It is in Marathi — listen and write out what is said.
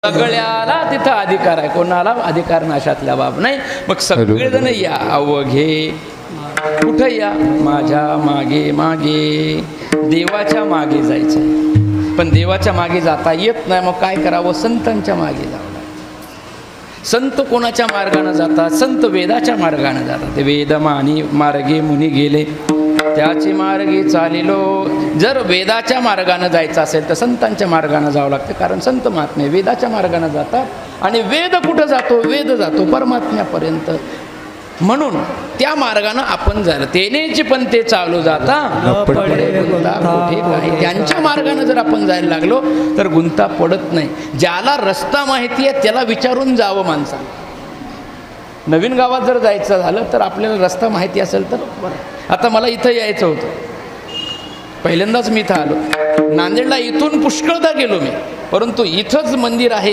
सगळ्याला तिथं अधिकार आहे, कोणाला अधिकार नाशातल्या बाब नाही. मग सगळेजण या, अवघे कुठं या, माझ्या मागे मागे, देवाच्या मागे जायचं. पण देवाच्या मागे जाता येत नाही, मग काय करावं, संतांच्या मागे जावं. संत कोणाच्या मार्गाने जातात, संत वेदाच्या मार्गाने जातात. ते वेदमानी मार्गे मुनी गेले, त्याचे मार्गे चालिलो. जर वेदाच्या मार्गाने जायचं असेल तर संतांच्या मार्गाने जावं लागतं, कारण संत महात्मे वेदाच्या मार्गाने जातात. आणि वेद कुठं जातो, वेद जातो परमात्म्यापर्यंत. म्हणून त्या मार्गाने आपण जायला, तेनेची पण ते चालू जाता पडे गुंता कुठे काय. त्यांच्या मार्गाने जर आपण जायला लागलो तर गुंता पडत नाही. ज्याला रस्ता माहिती आहे त्याला विचारून जावं माणसाला. नवीन गावात जर जायचं झालं तर आपल्याला रस्ता माहिती असेल तर बरं. आता मला इथं यायचं होतं, पहिल्यांदाच मी इथं आलो. नांदेडला इथून पुष्कळदा गेलो मी, परंतु इथंच मंदिर आहे